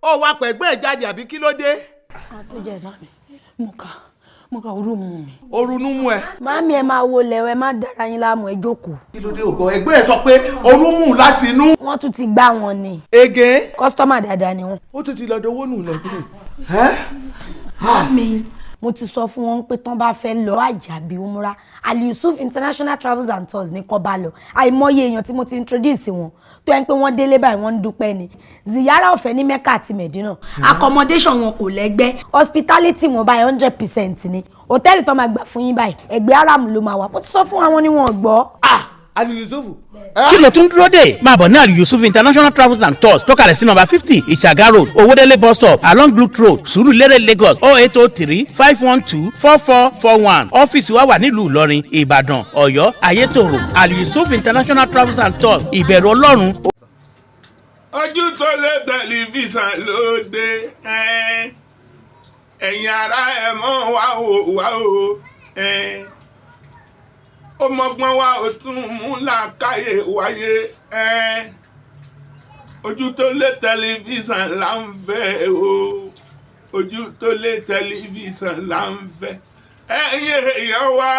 ó wá pẹ̀gbẹ́ ẹ̀ jáde àbí kí ló dé. àtúnjẹ dá mi mo ka orú mu mi. orunú mú ẹ. Màámi ẹ máa wo lẹ̀wẹ̀ má dára yín láàmú ẹ jókòó. kí ló dé ògbọ́n ẹgbẹ́ ẹ sọ pé orun mú láti inú. wọ́n tún ti gbá wọn ni. ege. kọ́sítọ́mà dáadáa ni wọ́n. ó ti lọ dowó nù lọ́dún. Màámi mo ti sọ fún wọn pé tán bá fẹ́ lọ Àjàbí umra Ali Yusuf International Travels and Tours ní kó bá lọ àìmọye èèyàn tí mo ti introduce wọn tó yẹn pé wọ́n délé báyìí wọ́n ń dúpẹ́ ni ziyara ọ̀fẹ́ ní Mecca àti Medina accommodation wọn kò lẹ́gbẹ́ hospitality wọn báyìí 100% ni hòtẹ́ẹ̀lì tó máa gbà fún yín báyìí ẹgbẹ́ aram ló máa wà mo ti sọ fún àwọn ni wọ́n gbọ́. Ali Yusuf. kí ló tún dúró dé máa bọ̀ ní Ali Yusuf International Travels and Tours tó kalẹ̀ sí nọ́mbà 50 Ìṣàgá road Owódélé bus stop along Blue road Sùúrùlérè Lagos 0803 512 4441 ọ́fíìsì wa wà nílùú Ìlọrin Ìbàdàn Ọ̀yọ́ Ayétòrò Ali Yusuf International Travels and Tours ìbẹ̀rù Ọlọ́run. ojú tó lé tẹlifíṣàn lóde ẹ̀yin ará ẹ̀ mọ́ wá o ó mọ́gbọ́n wá ó tún mú làákàyè wáyé ojú tó lé tẹlifíṣàn là ń fẹ́ o ojú tó lé tẹlifíṣàn là ń fẹ́ ẹ̀yin èèyàn wá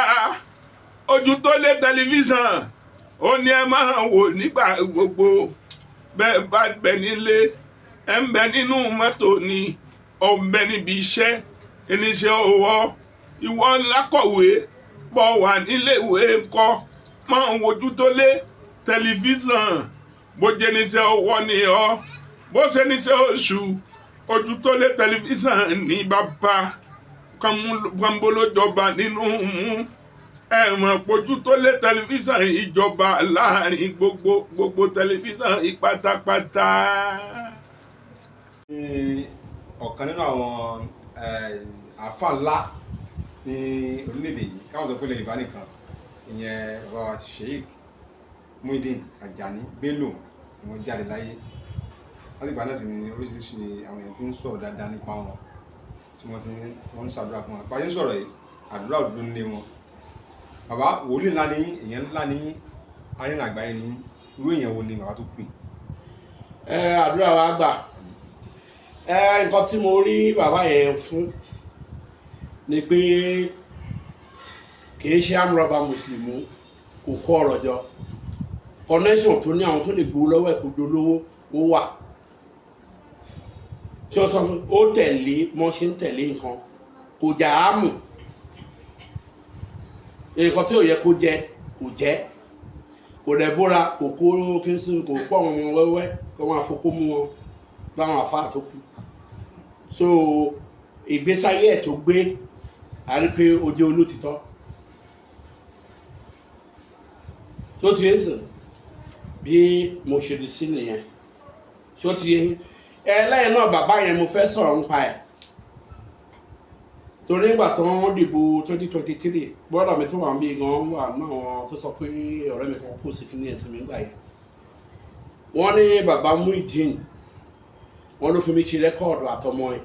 ojú tó lé tẹlifíṣàn ó ní ẹ máa wò nígbà gbogbo bẹ́ẹ̀ bá bẹ nílé ẹ ń bẹ nínú mọ́tò ni ọ̀ ń bẹ níbi iṣẹ́ oníṣẹ́ ọwọ́ ìwọ lákọ̀wé bọ́ wà níléèwé ńkọ́ máa ń wojú tó lé tẹlifíṣàn bó jẹ́ níṣẹ́ ọwọ́ ni ọ́ bó ṣe níṣẹ́ oṣù ojú tó lé tẹlifíṣàn ní bàbá kàmbólójọba nínú mú ẹ̀wọ̀n pojú tó lé tẹlifíṣàn ìjọba láàrin gbogbo tẹlifíṣàn ìpátápátá. ọ̀kan nínú àwọn àáfà ńlá ní orílẹ̀-èdè yìí káwọn sọ pé lè Yorùbá nìkan ìyẹn bàbá Sheikh Muideen Ajani Bello ni wọ́n jáde láyé láti ìgbà náà sì ni oríṣiríṣi àwọn èèyàn ti ń sọ̀rọ̀ dáadáa nípa wọn tí wọ́n ń ṣàdúrà fún wọn pàṣẹ sọ̀rọ̀ yìí àdúrà òdodo nílé wọn bàbá wòlíì ńlá ní èèyàn ńlá ní arìnrìn àgbáyé ní irú èèyàn wo ni bàbá tó pè. àdúrà wa gbà nǹkan tí mo rí bàbá yẹn fún ni pé kìí ṣe amúrọ̀bà mùsùlùmí kò kó ọ̀rọ̀ jọ connection tó ní àwọn tó lè gbowó lọ́wọ́ ẹ̀kọ́ dolówó ó wà tí ó sọ fún ó tẹ̀lé mọ́ ṣe ń tẹ̀lé nǹkan kò jà á mù nǹkan tí ò yẹ kó jẹ kò jẹ kò dẹ̀ bóra kò kó kínsìn kò kó àwọn ọmọ wẹ́wẹ́ kó wọn àfokó mú wọn báwọn àfáà tó kù so ìgbésáyé ẹ̀ tó gbé a rí pé ó jẹ́ olótìtọ́ tó ti yé sìn bí mo ṣe rí sí nìyẹn tó ti yé lẹ́yìn náà bàbá yẹn mo fẹ́ sọ̀rọ̀ nípa ẹ̀ torí nígbà tó wọ́n dìbò 2023 bọ́dà mi tó wà ń bí gan wà náà tó sọ pé ọ̀rẹ́ mi kan kó sí kí ní ẹ̀sìn mi gbà yẹn wọ́n ní bàbá Muideen wọ́n ló fi mi ṣe rẹ́kọ̀ọ̀dù àtọmọ ẹ̀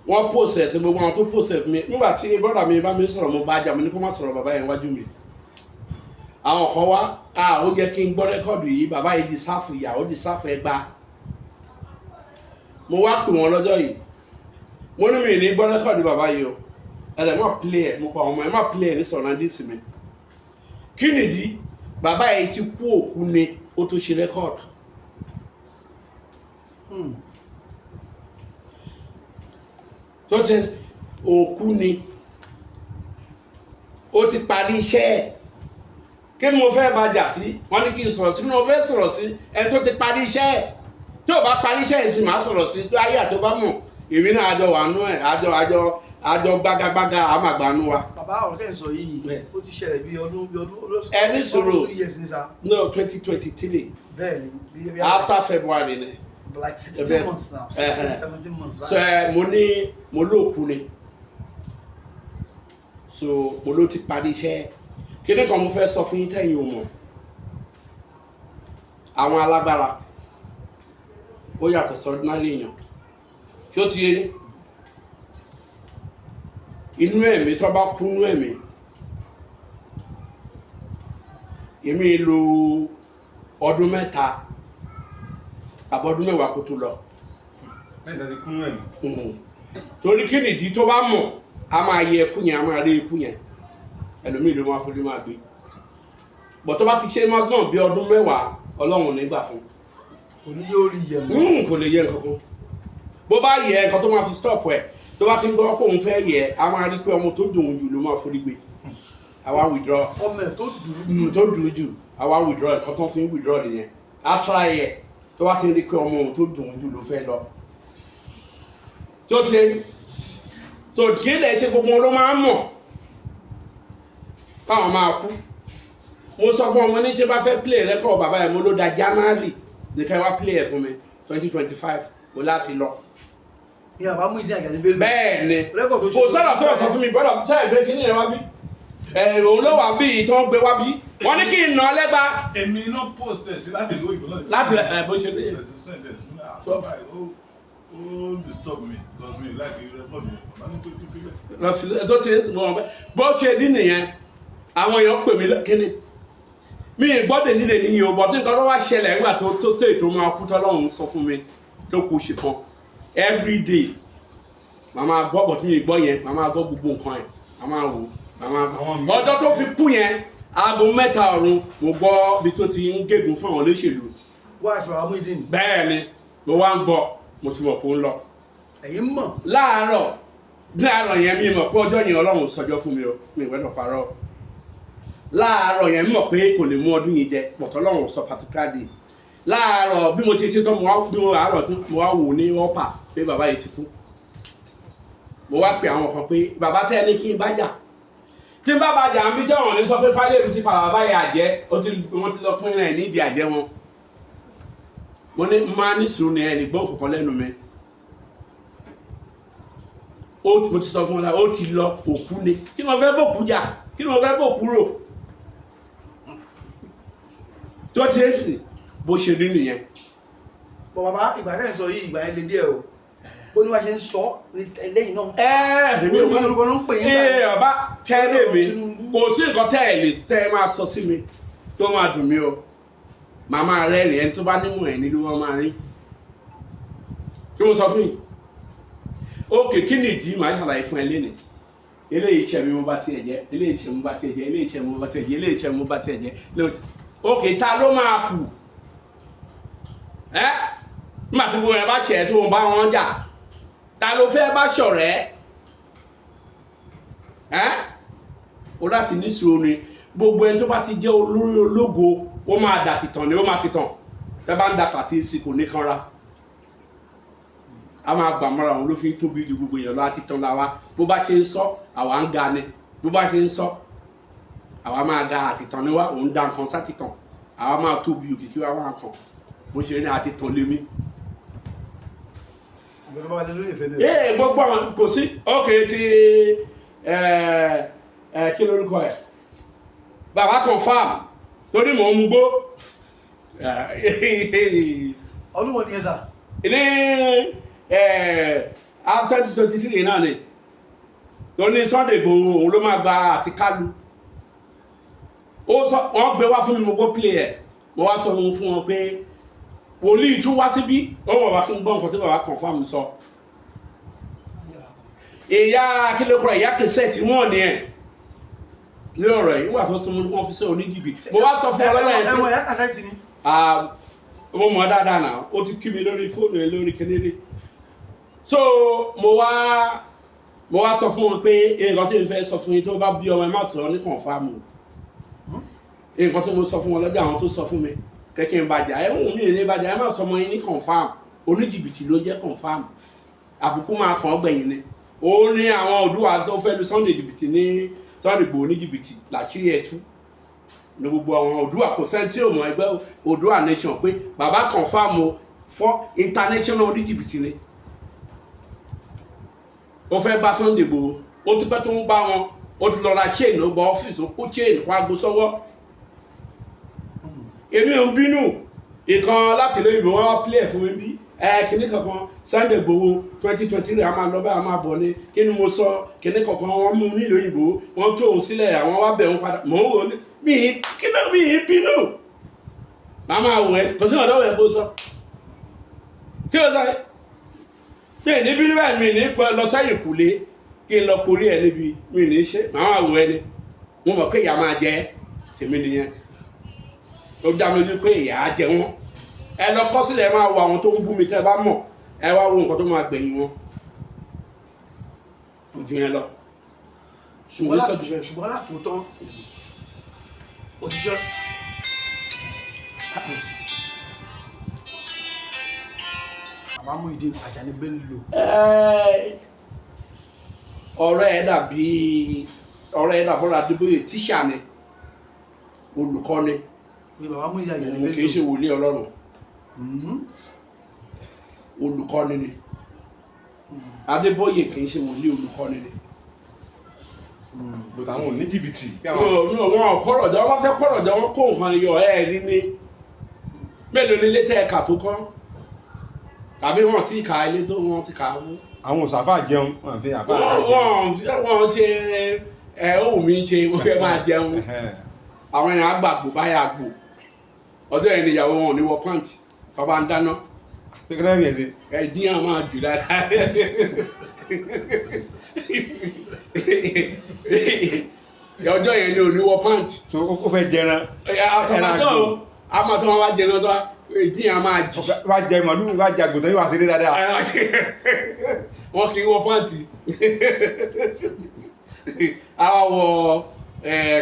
wọ́n process gbogbo àwọn tó process mi nígbà tí bọ́dà mi bá mi sọ̀rọ̀ mo bá jà mo ní kó má sọ̀rọ̀ bàbá yẹn wájú mi àwọn kan wá ó yẹ kí n gbọ́ rẹ́kọ̀ọ̀dù yìí bàbá yìí di sáfù ìyá ó di sáfù ẹgbà mo wá pè wọ́n lọ́jọ́ yìí mo ní mi ní gbọ́ rẹ́kọ̀ọ̀dù bàbá yìí o ẹ̀rẹ̀ má play ẹ̀ mo pa ọmọ ẹ̀ má play ẹ̀ ní sọ̀rọ̀ náà dísì mi kí nìdí bàbá yìí ti kú òkú ni ó tó ṣe rẹ́kọ̀ọ̀dù tó ti òkú ni ó ti parí iṣẹ́ ẹ̀ kí ni mo fẹ́ bá jà sí wọ́n ní kí n sọ̀rọ̀ sí mo fẹ́ sọ̀rọ̀ sí ẹni tó ti parí iṣẹ́ ẹ̀ tí ò bá parí iṣẹ́ ẹ̀ sì máa sọ̀rọ̀ sí tó ayé àti ó bá mọ̀ èmi náà àjọ wà nú ẹ̀ àjọ gbágagbága àmàgbánú wa. bàbá ọ̀rọ̀ kẹ́ ẹ̀ sọ yìí ó ti ṣẹlẹ̀ bí ọdún ẹni sọ̀rọ̀ 2 years ní sá. no 2023 bẹ́ẹ̀ni after February ni. like 16 months now 17 months. so mo lóòkú ni so mo ló ti parí iṣẹ́ kí ni kan mo fẹ́ sọ fún yín tẹ́yìn o mọ̀ àwọn alágbára ó yàtọ̀ sọ́dúnárì èèyàn tí ó ti yé inú ẹ̀mí tó bá kú inú ẹ̀mí èmi lo ọdún mẹ́ta àbọ̀dún mẹ́wàá kó tó lọ. lẹ́yìn tó ti kún ẹ̀mí. Torí kí nìdí tó bá mọ̀ a máa yẹ ẹkú yẹn a máa rí ikú yẹn ẹlòmíì ló máa forí máa gbé bọ̀ tó bá ti ṣe maximum bí ọdún mẹ́wàá Ọlọ́run nígbà fún kò ní yóò rí yẹ mọ́. kò lè yẹ nǹkan kan bó bá yẹ nǹkan tó máa fi stop ẹ̀ tó bá ti ń gbọ́ pé òun fẹ́ yẹ a máa rí pé ọmọ tó dùn jù ló máa forí gbé àwa withdraw ọmọ ẹ̀ tó dùn tó dùn jù àwa withdraw nǹkan tó fi ń withdraw nìyẹn á try ẹ̀ tó bá ti rí pé ọmọ òun tó dùn jù ló fẹ́ lọ tó ti so kéde ṣe gbogbo ló máa ń mọ̀ káwọn máa kú mo sọ fún ọmọ ní tí bá fẹ́ play record bàbá ẹ̀ mo ló da January ní ká wá play ẹ̀ fún mi 2025 mo láti lọ. ní àbá Muyideen Ajani Bello. bẹ́ẹ̀ ni Record tó ṣe kò sọ̀rọ̀ tó sọ fún mi bọ́dọ̀ tẹ́ ẹ̀gbẹ́ kí ni ẹ wá bí òun ló wà bí tí wọ́n gbé wá bí wọ́n ní kí n nà lẹ́gbà. èmi náà post ẹ̀ sí láti ìlú ìbò náà. láti bó ṣe dé. ó disturb me because me like you record me ọba ní pípẹ́. lọ́fi tó ti wọ́n bẹ́ bó ṣe dín nìyẹn àwọn èèyàn pè mí kíni mi gbọ́dọ̀ nílé níyìn o bọ̀ tí nǹkan tó wá ṣẹlẹ̀ nígbà tó stage tó máa kú tọ́lọ́run sọ fún mi tó kù ṣe kan every day màmá gbọ́ bọ̀ tí mi gbọ́ yẹn màmá gbọ́ gbogbo nǹkan ẹ̀ màmá wò màmá ọjọ́ tó fi kú yẹn aago 3 ọ̀run mo gbọ́ bí tó ti ń gégùn fún àwọn olóṣèlú. wá àṣà àwọn Muyideen. bẹ́ẹ̀ ni mo wá ń gbọ́ mo ti mọ̀ pé ó ń lọ. ẹ̀yin mọ̀. láàárọ̀ yẹn mi mọ̀ pé ọjọ́ yẹn Ọlọ́run sọjọ́ fún mi o mi ìwẹ́dọ̀ parọ́ láàárọ̀ yẹn mọ̀ pé kò lè mú ọdún yìí jẹ pọ̀tọ́ Ọlọ́run sọ particular day láàárọ̀ bí mo ti ṣe tán mo wá bí mo àárọ̀ tí mo wá wò ní ọ́pà pé bàbá yìí ti kú mo wá pe àwọn kan pé bàbá tẹ́ ní kí n bá jà tí n bá bá jà ń bí jẹ́ wọn ní sọ pé Fálẹ́rù ti pa bàbá yẹn àjẹ́ wọ́n ti lọ pín rẹ̀ nídìí àjẹ́ wọn mo ní máa ní sùúrù ní ẹni gbọ́n kọ̀ọ̀kan lẹ́nu mi mo ti sọ fún wọn ó ti lọ òkú ni kí ni wọ́n fẹ́ bòkú jà kí ni wọ́n fẹ́ bòkú rò tó ti èsì bó ṣe rí nìyẹn. bọ̀ bàbá ìgbà tẹ́ ń sọ yìí ìgbà yẹn lè díẹ̀ o bó ní wá ṣe ń sọ lẹ́yìn náà. èmi ò orúkọ ló ń pè yín. ọba tẹ́lẹ̀ mi kò sí nǹkan tẹ́ ẹ̀ lè tẹ́ ẹ máa sọ sí mi tó máa dùn mí o màmá rẹ rìn ẹni tó bá nímọ̀ ẹ̀ nílùú wọn máa rí kí mo sọ fún yìí ókè kí ni ìdí màá ṣàlàyé fún ẹ lẹ́nìí eléyìí ṣẹ́ mi mo bá tiẹ̀ jẹ́ eléyìí ṣẹ́ mo bá tiẹ̀ jẹ́ eléyìí ṣẹ́ mo bá tiẹ̀ jẹ́ eléyìí ṣẹ́ mo bá tiẹ̀ jẹ́ ókè ta ló máa kù nígbà tí gbogbo ẹ̀ bá ṣẹ̀ tó ń bá wọn jà ta ló fẹ́ bá ṣọ̀rẹ́ o láti ní sùúrù ni gbogbo ẹni tó bá ti jẹ́ olórí ológo ó máa dà tìtàn ni ó máa tìtàn tẹ́ bá ń da kàtí sí kò ní kanra a máa gbà mọ́ra wọn ló fi ń tóbi ju gbogbo èèyàn lọ àti tán la wa bó bá ṣe ń sọ àwa ń ga ni bó bá ṣe ń sọ àwa máa ga àtìtàn ni wá òun da nǹkan sátìtàn àwa máa tóbi òkìkí wa wá nǹkan bó ṣe ní àtìtàn lémi. gbogbo àwọn kò sí ókè tí kí lórúkọ ẹ bàbá confam torí mò ń mugbó ọdún wo ni ẹ sà. ní after 2023 náà ni tó ní Sunday Igboho òun ló máa gba àti Kálù wọ́n gbé wá fún mi mo gbọ́ play ẹ̀ mo wá sọ fún wọn pé wòlíì tún wá síbí wọ́n wọ̀ wá fún gbọ́n nǹkan tí bàbá confam sọ ìyá kílókùrọ̀ ìyá kẹsẹ̀tì wọ́n ní ẹ̀ ní ọ̀rọ̀ yìí wà tó sọ wọ́n fi sẹ́ oníjìbìtì mo wá sọ fún ọlọ́rọ̀ ẹ̀ ẹ̀wọ̀n ìyá kẹsẹ̀tì ni. mo mọ̀ dáadáa náà ó ti kí mi lórí fóònù ẹ̀ lórí kẹ́nẹ́rẹ́ so mo wá sọ fún wọn pé nǹkan tí mo fẹ́ sọ fún yín tó bá bí ọmọ ẹ má sọ ní kọ̀ǹfàmù nǹkan tí mo sọ fún wọn lọ́jọ́ àwọn tó sọ fún mi kẹ́kẹ́ ń bàjá ẹ wọ́n mi ò ní bàjá ẹ má sọ ọmọ yín ní kọ̀ǹfàmù oníjìbìtì ló jẹ́ kọ̀ǹfàmù àbùkù máa kàn ọ́ gbẹ̀yìn ni ó ní àwọn Oòduà tó fẹ́ lu Sunday jìbìtì ní Sunday Igboho ní jìbìtì làṣírí ẹ̀ tú ní gbogbo àwọn Oòduà kò sẹ́ni tí ò mọ̀ ẹgbẹ́ Oòduà nation pé bàbá kọ̀ǹfàmù fọ́ international oníjìbìtì ni ó fẹ́ bá Sunday Igboho ó ti pẹ́ tó ń bá wọn ó ti lọ ra chain ó gba ọ́fíìsì ó kó chain kó aago sọ́wọ́ èmi ò ń bínú ìkan láti lóyún ìbò wọn wá play fún mi bí kìnní kankan Sunday Igboho 2023 a máa lọ bá a máa bọ̀ ní kí ni mo sọ kìnní kankan wọn mú nílò òyìnbó wọn tó òun sílẹ̀ àwọn wá bẹ̀ wọn padà mò ń wò ó mi ì bínú màá máa wò ẹ́ kò sí ọ̀dọ́ wẹ̀ kó sọ kí ló sọ pé ní bí báyìí mi ní lọ sẹ́yìn kùlé kí n lọ porí ẹ níbi mi ní ṣe màá wà wọ ẹni mo mọ̀ pé ìyá máa jẹ tèmi nìyẹn ó dá mi lójú pé ìyá á jẹ wọn ẹ lọ kọ sílẹ̀ máa wo àwọn tó ń bú mi tẹ́ bá mọ̀ ẹ wá wo nǹkan tó máa gbẹ̀yìn wọn ojú yẹn lọ ṣùgbọ́n lákòótán òjíṣẹ́ àmọ́ Muyideen Ajani Bello ọ̀rẹ́ ẹ̀ dàbí ọ̀rọ̀ Adébóyè tíṣà ni olùkọ́ni ni bàbá Muyideen Ajani kì í ṣe wòlíì Ọlọ́run olùkọ́ni ni Adébóyè kì í ṣe wòlíì olùkọ́ni ni. but àwọn ò ní jìbìtì. wọn kọ̀rọ̀ jọ wọn fẹ́ kọ̀rọ̀ jọ wọn kó nǹkan yọ ẹ̀ rí ni mélòó ni ilé tẹ́ ẹ̀ka tó kọ́ tàbí wọn ti ka ilé tó wọn ti kà á fún. àwọn òṣàfà jẹun wọn fi àfà jẹun. wọn ṣe ohun mi ṣe mo fẹ́ máa jẹun àwọn èèyàn àgbàgbò báyà gbò ọjọ́ yẹn ni ìyàwó wọn ò ní wọ pàǹtì bàbá ń dáná. sẹkẹrẹ rẹ ṣe. ẹ̀dín àwọn máa jù dáadáa. ọjọ́ yẹn ni ò ní wọ pàǹtì. so ó fẹ́ jẹran. àtọ̀mọ́tò àmọ́tò wọn bá jẹran tó ìdí àwọn máa jì. wá jẹ màlúù wá jẹ àgùntàn yóò wá sí rí dáadáa. wọn kì í wọ pàǹtì. àwa wọ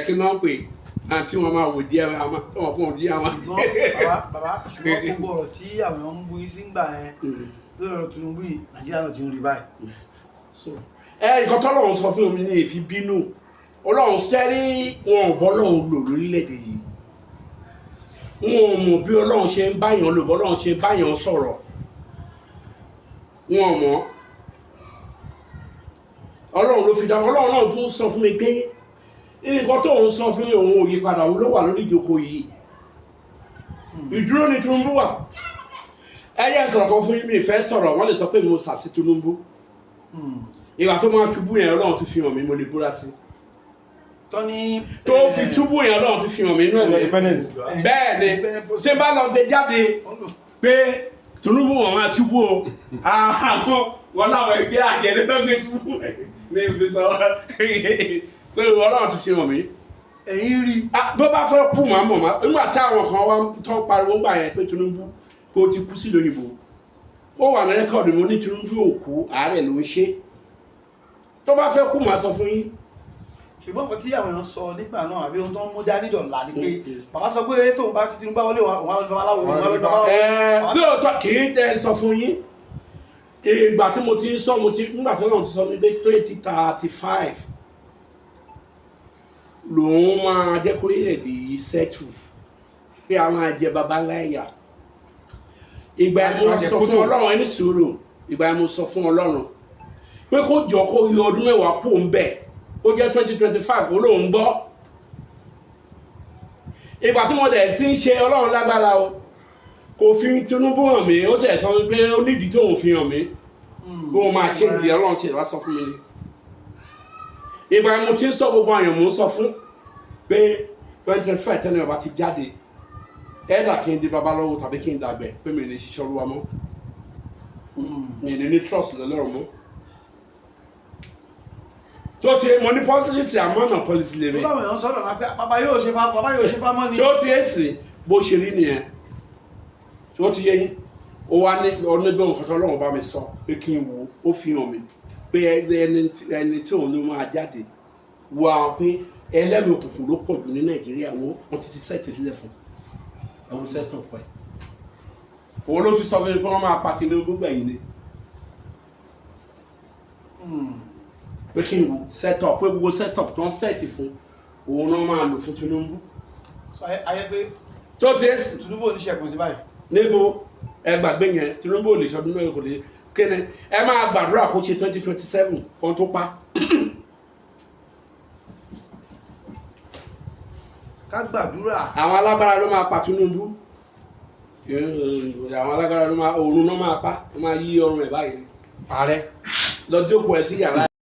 kí náà pè àti wọn máa wò díẹ̀ wọn fún òdí àwọn. bàbá ṣùgbọ́n gbogbo ọ̀rọ̀ tí àwọn èèyàn ń bu yín sí ń gbà yẹn lórí ọ̀rọ̀ Tinubu yìí Nàìjíríà náà ti ń rí báyìí. nǹkan tọ́lọ́run sọ fún mi ní èéfì bínú Ọlọ́run sẹ́rí wọn ò bọ́ lọ́run lò lórílẹ̀‐èdè yìí wọn ò mọ̀ bí Ọlọ́run ṣe ń báyàn lò bọ́lọ́run ṣe ń báyàn sọ̀rọ̀ wọn ò mọ̀ Ọlọ́run ló fi dá Ọlọ́run náà tún sọ fún mi pé nǹkan tó ń sọ fún mi òun ò yí padà òun ló wà lórí ìjókòó yìí ìdúró ni Tinubu wà ẹyẹ sọ̀rọ̀ kan fún mi ìfẹ́ sọ̀rọ̀ wọ́n lè sọ pé mo sàsí Tinubu ìwà tó máa túbú yẹn Ọlọ́run ti fi hàn mí mo lè búra sí tó fi túbú yẹn Ọlọ́run ti fi hàn mí inú ẹ̀mí bẹ́ẹ̀ ni tí n bá lọ gbé jáde pé Tinubu wọn máa túbú o àwọn wọn láwọn ẹgbẹ́ àjẹlẹ́ lọ́gbẹ́ túbú ní ìfi sọ̀rọ̀ tó Ọlọ́run ti fi hàn mí. ẹ̀yin rí. bó bá fẹ́ kú màá mọ̀ máa nígbà tí àwọn kan wá tán pariwo gbà yẹn pé Tinubu kó ti kú sí lóyìnbó ó wà ní rẹ́kọ̀dù mo ní Tinubu ò kú àárẹ̀ ló ń ṣe tó bá fẹ́ kú màá sọ fún yín. ṣùgbọ́n nǹkan tí àwọn èèyàn sọ nígbà náà àbí ohun tó ń mú dání dọ̀la ni pé bàbá sọ pé tóun bá ti Tinubu bá wọlé wọn lọ babaláwo wọn lọ babaláwo. lóòótọ́ kì í tẹ sọ fún yín ìgbà tí mo ti ń sọ nígbà tí wọ́n ti sọ ní pé 2035 lòun máa jẹ́ kó orílẹ̀-èdè yìí sẹ́tù pé a máa jẹ babaláyà ìgbà yẹn mo sọ fún Ọlọ́run ẹni sùúrù ìgbà yẹn mo sọ fún Ọlọ́run pé kó jọ kó yọ ọdún mẹ́wàá kó ń bẹ̀ ó jẹ́ 2025 olóhùn gbọ́ ìgbà tí mo dẹ̀ ti ń ṣe Ọlọ́run lágbára o kò fi Tinubu hàn mí ó tẹ̀ sọ pé ó nídìí tó òun fi hàn mí bó o máa kéde Ọlọ́run tí ẹ wá sọ fún mi ni ìgbà mo ti ń sọ gbogbo àyàn mo ń sọ fún pé 2025 tẹ́lẹ̀ ọba ti jáde ẹ̀dà kí n di babaláwo tàbí kí n dàgbẹ̀ pé mi ní ṣiṣẹ́ Olúwa mọ́ mi ní trust lọ́lọ́run mọ́ tó ti mo ní policy àmọ́nà policy lè mi. tó báwọn èèyàn sọ̀rọ̀ náà pé bàbá yóò ṣe fa mọ́ ni. tó ti èsì bó ṣe rí nìyẹn tó ti yẹ yín ó wá ní ọ̀nẹ́gbẹ̀rún nǹkan tó Ọlọ́run bá mi sọ pé kí n wo ó fi hàn mí pé ẹni tí òun ló máa jáde wo àwọn pé ẹlẹ́mìí òkùnkùn ló pọ̀ jù ní Nàìjíríà wo wọ́n ti sẹ́ẹ̀tì sílẹ̀ fún ẹ̀wọ̀n sẹ́ẹ̀tì ọ̀pọ̀ ẹ̀ òun ló fi sọ fún mi pé wọ́n máa pa Tinubu gbẹ̀yìn ni pé kí n wo set-up pé gbogbo set-up tó ń sẹ́ẹ̀tì fún òun náà máa lò fún Tinubu. ayé pé tó ti ẹ̀ sì Tinubu ò ní ṣẹ̀kùn sí báyìí. níbo ẹ gbàgbé yẹn Tinubu ò lè ṣọdún mẹ́rin kò lè kéne ẹ máa gbàdúrà kó ṣe 2027 fún tó pa. ká gbàdúrà. àwọn alágbára ló máa pa Tinubu àwọn alágbára ló máa òun náà máa pa ó máa yí ọrùn ẹ̀ báyìí ààrẹ lọ jókòó ẹ sí yàrá.